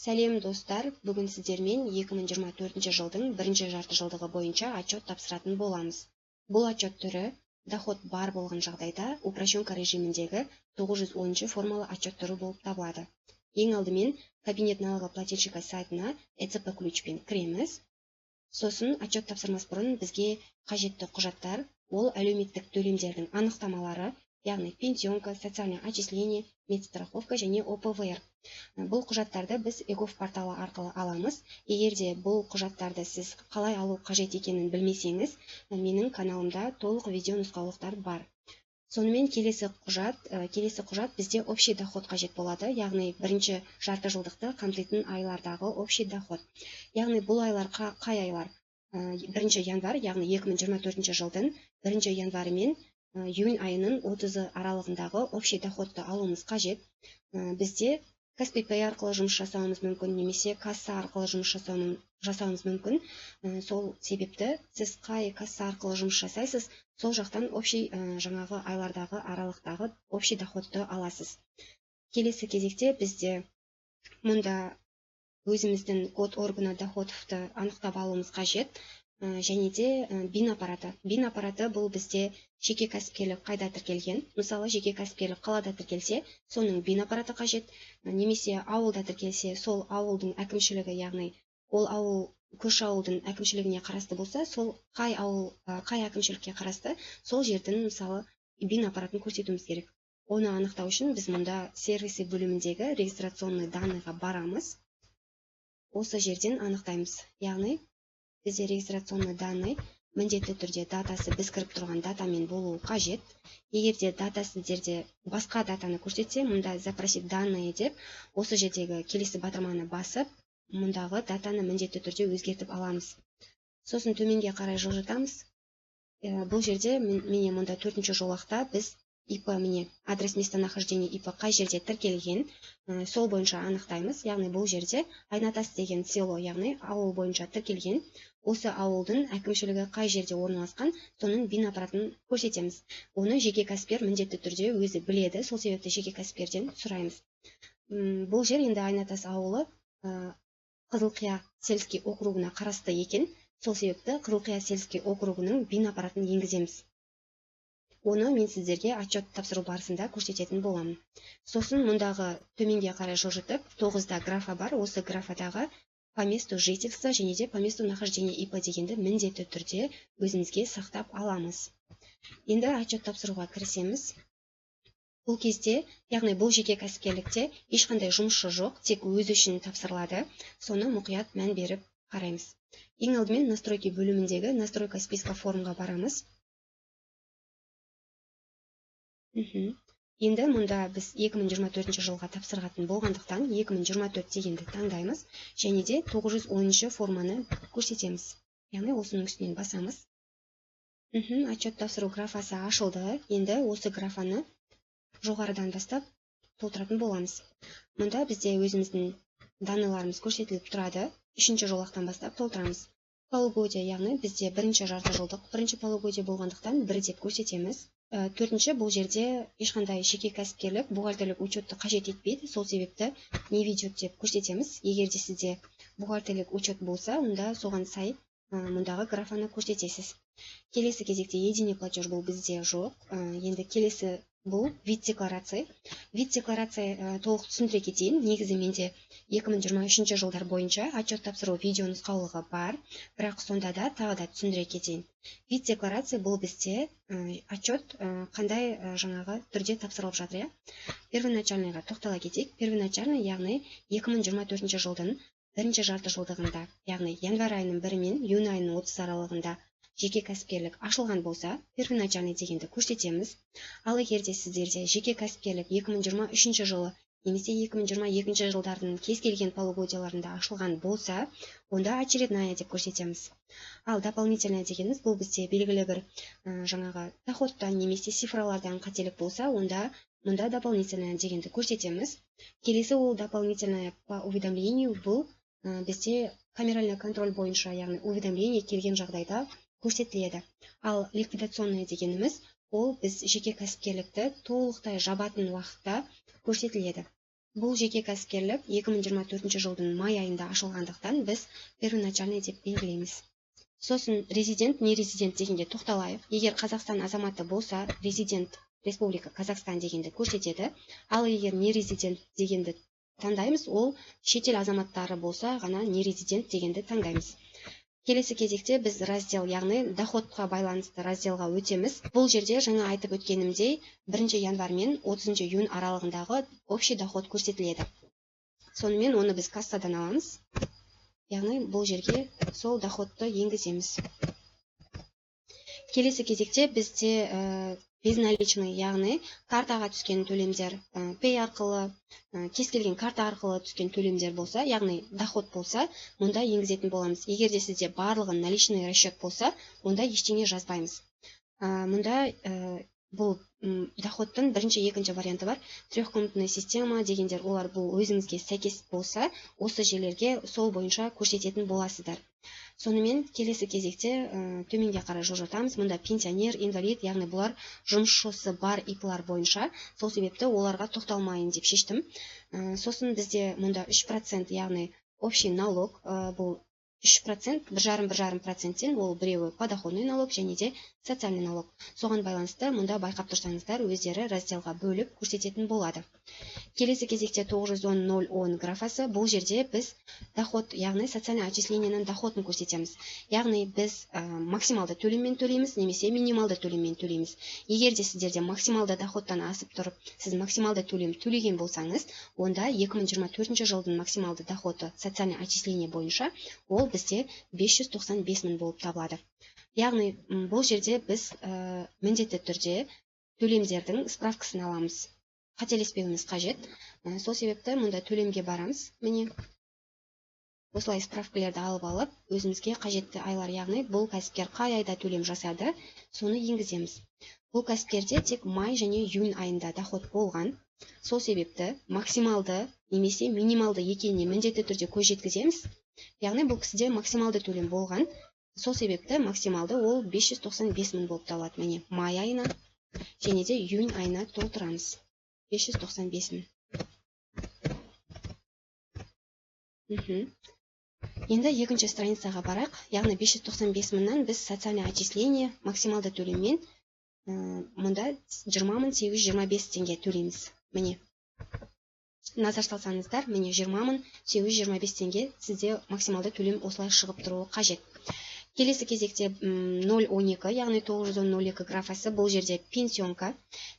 Сәлем достар, бүгін сіздермен 2024 жылдың бірінші жарты жылдығы бойынша отчет тапсыратын боламыз. Бұл отчет түрі доход бар болған жағдайда упрощенка режиміндегі 910 формалы отчет түрі болып табылады. Ең алдымен кабинет налогоплательщика сайтына ECP ключпен кіреміз. Сосын отчет тапсырмас бұрын бізге қажетті құжаттар, ол әлеуметтік төлемдердің анықтамалары, яғни пенсионка, социальное отчисление, медстраховка және ОПВР. Бұл құжаттарды біз егов порталы арқылы аламыз. Егерде бұл құжаттарды сіз қалай алу қажет екенін білмесеңіз, менің каналымда толық видео нұсқаулықтар бар. Сонымен келесі құжат бізде общий доход қажет болады, яғни бірінші жарты жылдықты қамтитын айлардағы общий доход. Яғни бұл айлар қай айлар? 1 январь, яғни 2024 жылдың 1 январы мен июнь айының 30 аралығындағы общий доходты алуымыз қажет. Бізде Каспи Пэй арқылы жұмыс жасауымыз мүмкін, немесе касса арқылы жұмыс жасауымыз мүмкін. Сол себепті сіз қай касса арқылы жұмыс жасайсыз, сол жақтан общий жаңағы айлардағы аралықтағы общий доходты аласыз. Келесі кезекте бізде мұнда өзіміздің код органа доходовты анықтап алуымыз қажет. Және де бин аппараты. Бин аппараты бұл бізде жеке кәсіпкерлік қайда тіркелген. Мысалы, жеке кәсіпкерлік қалада тіркелсе, соның бин аппараты қажет. Немесе ауылда тіркелсе, сол ауылдың әкімшілігі, яғни ол ауыл көрші ауылдың әкімшілігіне қарасты болса, сол қай әкімшілікке қарасты, сол жердің мысалы бин аппаратын көрсетуіміз керек. Оны анықтау үшін біз мұнда сервисі бөліміндегі регистрационный данныйға барамыз. Осы жерден анықтаймыз. Яғни бізде регистрационный данный міндетті түрде датасы біз кіріп тұрған датамен болуы қажет. Егерде дата сіздерде басқа датаны көрсетсе, мұнда запросить данные деп, осы жердегі келесі батырманы басып, мұндағы датаны міндетті түрде өзгертіп аламыз. Сосын төменге қарай жылжытамыз. Бұл жерде міне мұнда 4-ші жолақта біз ИП, міне адрес местонахождения ИП қай жерде тіркелген, сол бойынша анықтаймыз. Яғни бұл жерде Айнатас деген село, яғни ауыл бойынша тіркелген. Осы ауылдың әкімшілігі қай жерде орналасқан, соның бин аппаратын көрсетеміз. Оны жеке кәсіпкер міндетті түрде өзі біледі, сол себепті жеке кәсіпкерден сұраймыз. Бұл жер енді Айнатас ауылы Қызылқия сельский округына қарасты екен. Сол себепті Қызылқия сельский округының бин аппаратын енгіземіз. Оны мен сіздерге отчет тапсыру барысында көрсететін боламын. Сосын мұндағы төменге қарай жылжытып, 9-да графа бар. Осы графадағы по месту жительства және де по месту нахождения ИП дегенді міндетті түрде өзімізге сақтап аламыз. Енді отчет тапсыруға кірісеміз. Бұл кезде, яғни бұл жеке кәсіпкерлікте ешқандай жұмысшы жоқ, тек өзі үшін тапсырылады. Соны мұқият мән беріп қараймыз. Ең алдымен настройки бөліміндегі настройка списка формға барамыз. Енді мұнда біз 2024 жылға тапсырғатын болғандықтан 2024 дегенді таңдаймыз, және де 910 форманы көрсетеміз. Яғни осының үстінен басамыз. Отчет тапсыру графасы ашылды. Енді осы графаны жоғарыдан бастап толтыратын боламыз. Мұнда бізде өзіміздің даныларымыз көрсетіліп тұрады. 3-ші жолақтан бастап толтырамыз. Полугодие, яғни бізде бірінші жарты жылдық, бірінші полугодие болғандықтан 1 деп көрсетеміз. 4-ші бұл жерде ешқандай жеке кәсіпкерлік, бухгалтерлік учетты қажет етпейді, сол себепті не ведет деп көрсетеміз. Егерде сізде бухгалтерлік учет болса, онда соған сай мұндағы графаны көрсетесіз. Келесі кезекте единый платеж бұл бізде жоқ. Енді келесі бұл вид декларация. Вид декларация толық түсіндіре кетейін. Негізі менде 2023 жылдар бойынша отчет тапсыру видео нұсқаулығы бар, бірақ сонда да тағы да түсіндіре кетейін. Вид декларация бұл бізде отчет қандай жаңағы түрде тапсырылып жатыр. Первоначальныйға тоқтала кетейік. Первоначальный, яғни 2024 жылдың бірінші жарты жылдығында, яғни январь айының 1 мен июнь айының 30 аралығында жеке кәсіпкерлік ашылған болса, первоначальный дегенді көрсетеміз. Ал егерде сіздерде жеке кәсіпкерлік 2023 жылы немесе 2022 жылдардың кез келген полугодияларында ашылған болса, онда очередная деп көрсетеміз. Ал дополнительная дегеніміз бұл бізде белгілі бір жаңағы доходтан немесе цифралардан қателік болса, онда мұнда дополнительная дегенді көрсетеміз. Келесі ол дополнительная по уведомлению бұл бізде камеральный контроль бойынша, яғни уведомление келген жағдайда көрсетіледі. Ал ликвидационный дегеніміз ол біз жеке кәсіпкерлікті толықтай жабатын уақытта көрсетіледі. Бұл жеке кәсіпкерлік 2024 жылдың май айында ашылғандықтан біз первоначальный деп белгілейміз. Сосын резидент, не резидент дегенде тоқталайық. Егер Қазақстан азаматы болса, резидент Республика Казахстан дегенді көрсетеді. Ал егер не резидент дегенді таңдаймыз, ол шетел азаматтары болса ғана не резидент дегенді таңдаймыз. Келесі кезекте біз раздел, яғни доходқа байланысты разделға өтеміз. Бұл жерде жаңа айтып өткенімдей 1 январь мен 30 июнь аралығындағы общий доход көрсетіледі. Сонымен оны біз кассадан аламыз. Яғни бұл жерге сол доходты енгіземіз. Келесі кезекте бізде безналичный, яғни картаға түскен төлемдер, пей арқылы, кез келген карта арқылы түскен төлемдер болса, яғни доход болса, мұнда енгізетін боламыз. Егер де сізде барлығы наличный расчет болса, онда ештеңе жазбаймыз. Мұнда бұл доходтың бірінші, екінші варианты бар. Трехкомнатная система дегендер, олар бұл өзіңізге сәйкес болса, осы жерлерге сол бойынша көрсететін боласыздар. Сонымен келесі кезекте төменге қарай жылжытамыз. Мұнда пенсионер, инвалид, яғни бұлар жұмысшысы бар ИПлар бойынша. Сол себепті оларға тоқталмайын деп шештім. Сосын бізде мұнда 3%, яғни общий налог, бұл 3%, 1,5%, ол біреуі подоходный налог және де социальный налог. Соған байланысты мұнда байқап тұрсаңыздар, өздері разделға бөліп көрсететін болады. Келесі кезекте 910.010 графасы. Бұл жерде біз доход, яғни социальный отчисленияның доходын көрсетеміз. Яғни біз максималды төлеммен төлейміз, немесе минималды төлеммен төлейміз. Егер де сіздерде максималды доходтан асып тұрып, сіз максималды төлем төлеген болсаңыз, онда 2024 жылдың максималды доходы социальный отчисление бойынша ол бізде 595 мың болып табылады. Яғни бұл жерде біз міндетті түрде төлемдердің справкасын аламыз. Қателеспеуіміз қажет. Сол себепті мұнда төлемге барамыз. Міне, осылай справкалерді алып алып, өзімізге қажетті айлар, яғни бұл кәсіпкер қай айда төлем жасады, соны енгіземіз. Бұл кәсіпкерде тек май және июнь айында доход болған. Сол себепті максималды немесе минималды екеніне міндетті түрде көз жеткіземіз. Яғни бұл кісіде максималды төлем болған. Сол себепті максималды ол 595 мың болып табылады. Міне, май айына және де июнь айына толтырамыз. 595 мың. Енді екінші страницаға барақ. Яғни 595 мыңнан біз социальный отчисление максималды төлеммен мұнда 20.825 теңге төлейміз. Міне, назар салсаңыздар, міне 20.825 теңге сізде максималды төлем осылай шығып тұруы қажет. Келесі кезекте 0.12, яғни 910.02 графасы. Бұл жерде пенсионка.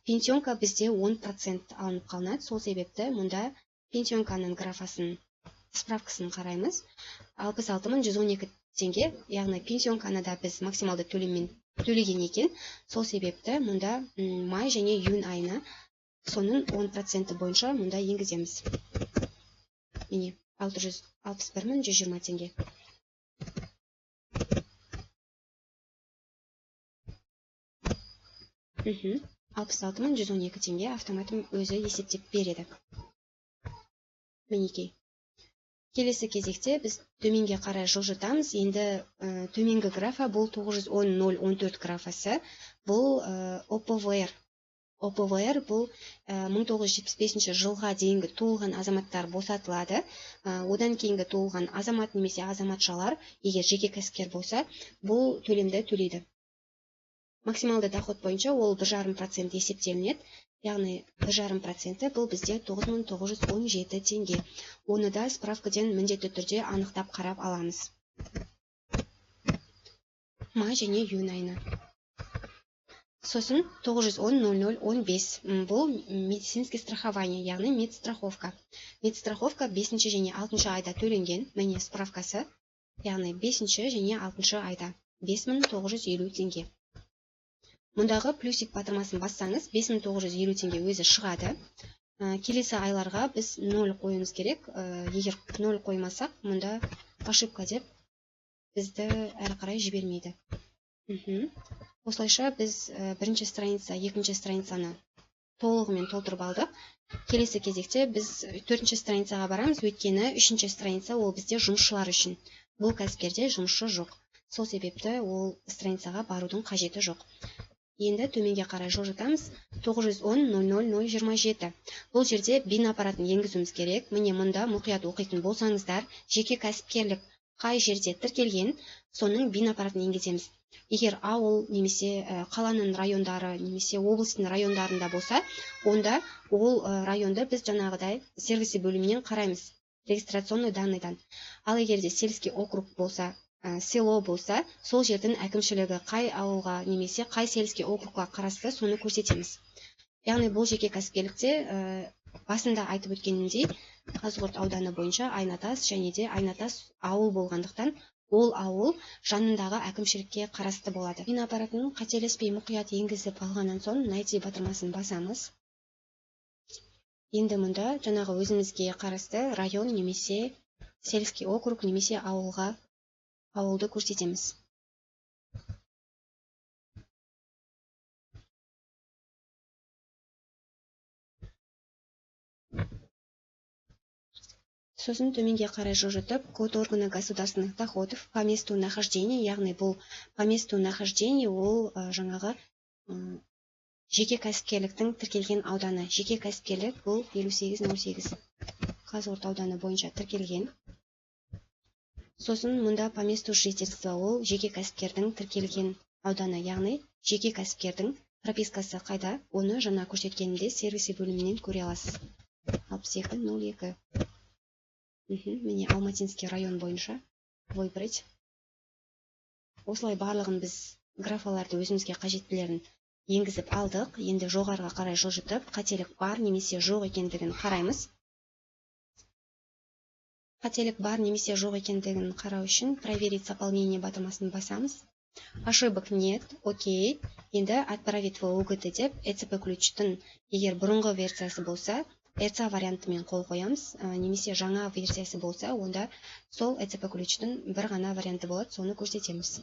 Пенсионка бізде 10% алынып қалынады. Сол себепті мұнда пенсионканың графасын, справкасын қараймыз. 66.112 теңге, яғни пенсионканы да біз максималды төлеммен төлеген екен. Сол себепті мұнда май және июнь айына соның 10% бойынша мұнда енгіземіз. Міне, 661.120 теңге. 66.112 теңге автоматым өзі есептеп береді. Мінекей. Келесі кезекте біз төменге қарай жылжытамыз. Енді төменгі графа бұл 910.014 графасы. Бұл ОПВР. ОПВР бұл 1975 жылға дейінгі туылған азаматтар босатылады. Одан кейінгі туылған азамат немесе азаматшалар, егер жеке кәсіпкер болса, бұл төлемді төлейді. Максималды доход бойынша ол 1,5% есептелінеді. Яғни 1,5% бұл бізде 9.917 теңге. Оны да справкадан міндетті түрде анықтап қарап аламыз. Май және июнь айына. Сосын 910.0015. Бұл медицинский страхование, яғни медстраховка. Медстраховка 5 және 6 айда төленген. Міне справкасы. Яғни 5 және 6 айда 5.950 теңге. Мұндағы плюсик батырмасын бассаңыз, 5.950 теңге өзі шығады. Келесі айларға біз 0 қойымыз керек. Егер 0 қоймасақ, мұнда ошибка деп бізді әрі қарай жібермейді. Осылайша біз бірінші страница, екінші страницаны толығымен толтырып алдық. Келесі кезекте біз 4-ші страницаға барамыз, өйткені 3-ші страница ол бізде жұмысшылар үшін. Бұл кәсіпкерде жұмысшы жоқ. Сол себепті ол страницаға барудың қажеті жоқ. Енді төменге қарай жылжытамыз. 910.00027. Бұл жерде бин аппаратын енгізуіміз керек. Міне мұнда мұқият оқитын болсаңыздар, жеке кәсіпкерлік қай жерде тіркелген, соның бин аппаратын енгіземіз. Егер ауыл немесе қаланың райондары немесе облыстың райондарында болса, онда ол районды біз жаңағыдай сервисі бөлімінен қараймыз, регистрационный данныйдан. Ал егерде сельский округ болса, село болса, сол жердің әкімшілігі қай ауылға немесе қай сельский округқа қарасты, соны көрсетеміз. Яғни бұл жеке кәсіпкерлікте басында айтып өткенімдей, Қазығұрт ауданы бойынша Айнатас және де Айнатас ауыл болғандықтан, ол ауыл жанындағы әкімшілікке қарасты болады. Бин аппаратын қателеспей мұқият енгізіп алғаннан соң найти батырмасын басамыз. Енді мұнда жаңағы өзімізге қарасты район немесе сельский округ немесе ауылды көрсетеміз. Сосын төменге қарай жылжытып, код органа государственных доходов по месту нахождения, яғни бұл по месту нахождения ол жаңағы жеке кәсіпкерліктің тіркелген ауданы. Жеке кәсіпкерлік бұл 5808 Қазығұрт ауданы бойынша тіркелген. Сосын мұнда по месту жительства ол жеке кәсіпкердің тіркелген ауданы, яғни жеке кәсіпкердің пропискасы қайда, оны жаңа көрсеткенімде сервисі бөлімінен көре аласыз. 6202. Міне Алматинский район бойынша выбрать. Осылай барлығын біз графаларды өзімізге қажеттілерін енгізіп алдық. Енді жоғарыға қарай жылжытып, қателік бар немесе жоқ екендігін қараймыз. Қателік бар немесе жоқ екендігін қарау үшін проверить заполнение батырмасын басамыз. Ошибок нет, окей. Енді отправить в ОГТ деп ECP ключтың егер бұрынғы версиясы болса, ECA вариантымен қол қоямыз, немесе жаңа версиясы болса, онда сол ECP ключтың бір ғана варианты болады, соны көрсетеміз.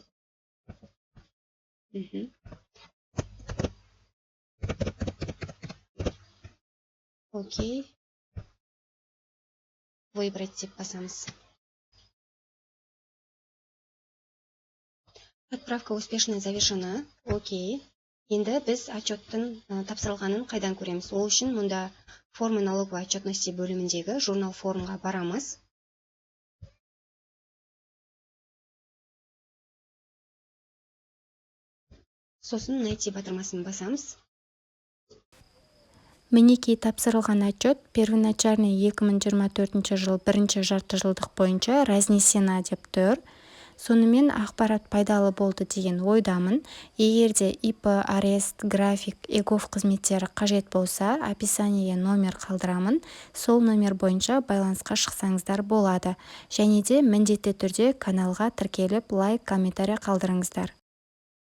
Окей. Выбрать деп басамыз. Отправка успешно завершена. Окей. Енді біз отчеттың тапсырылғанын қайдан көреміз? Ол үшін мұнда форма налоговой отчетности бөліміндегі журнал формға барамыз. Сосын найти батырмасын басамыз. Мінекей тапсырылған отчет первоначальный 2024 жыл бірінші жарты жылдық бойынша разнесена деп тұр. Сонымен ақпарат пайдалы болды деген ойдамын. Егерде ИП, арест, график, эгов қызметтері қажет болса, описаниеге номер қалдырамын. Сол номер бойынша байланысқа шықсаңыздар болады. Және де міндетті түрде каналға тіркеліп лайк, комментарий қалдырыңыздар.